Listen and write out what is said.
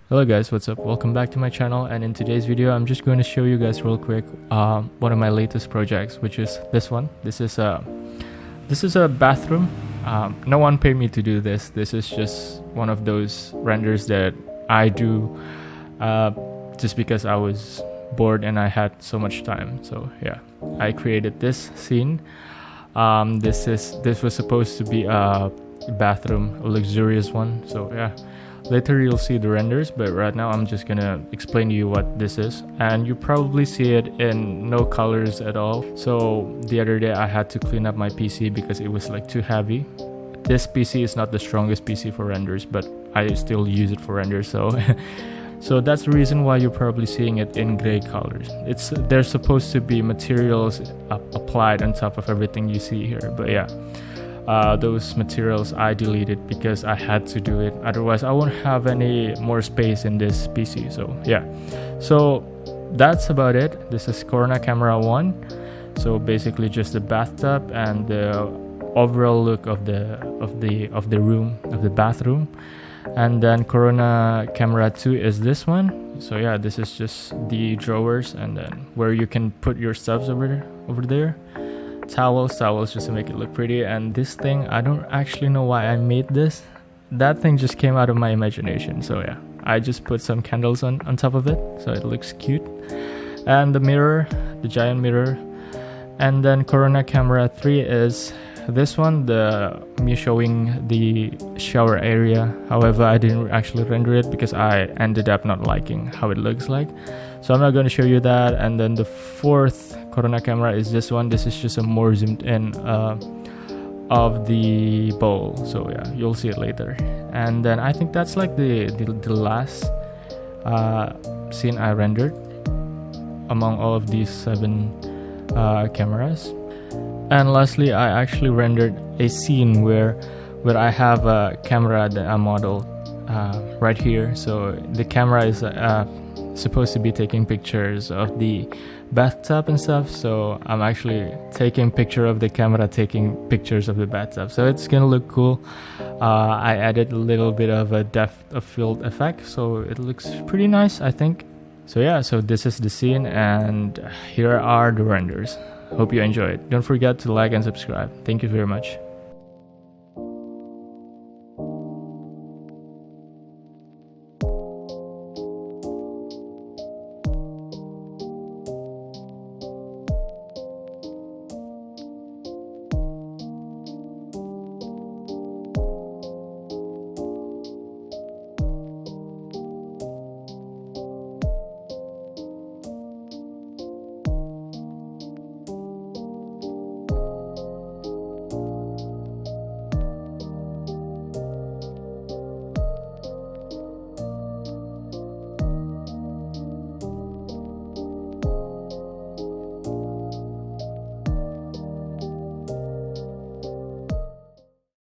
Hello guys, what's up? Welcome back to my channel, and in today's video I'm just going to show you guys real quick one of my latest projects, which is this one. This is a bathroom. No one paid me to do this. This is just one of those renders that I do just because I was bored and I had so much time. So yeah, I created this scene. This was supposed to be a bathroom, a luxurious one. So yeah, later you'll see the renders, but right now I'm just gonna explain to you what this is, and you probably see it in no colors at all. So the other day I had to clean up my PC because it was like too heavy. This PC is not the strongest PC for renders, but I still use it for renders, so so that's the reason why you're probably seeing it in gray colors. There's supposed to be materials applied on top of everything you see here, but yeah, those materials I deleted because I had to do it, otherwise I won't have any more space in this PC. So yeah, so that's about it. This is Corona Camera 1. So basically just the bathtub and the overall look of the room, of the bathroom. And then Corona Camera 2 is this one. So yeah, this is just the drawers, and then where you can put your stuffs over there. Towels just to make it look pretty. And this thing, I don't actually know why I made this. That thing just came out of my imagination. So yeah, I just put some candles on top of it so it looks cute. And the mirror, the giant mirror. And then Corona Camera 3 is this one, me showing the shower area. However, I didn't actually render it because I ended up not liking how it looks like, so I'm not going to show you that. And then the fourth Corona camera is this one. This is just a more zoomed in of the bowl, so yeah, you'll see it later. And then I think that's like the last scene I rendered among all of these 7 cameras. And lastly, I actually rendered a scene where I have a camera that I modeled right here. So the camera is supposed to be taking pictures of the bathtub and stuff. So I'm actually taking picture of the camera taking pictures of the bathtub. So it's gonna look cool. I added a little bit of a depth of field effect, so it looks pretty nice, I think. So yeah, so this is the scene, and here are the renders. Hope you enjoy it. Don't forget to like and subscribe. Thank you very much.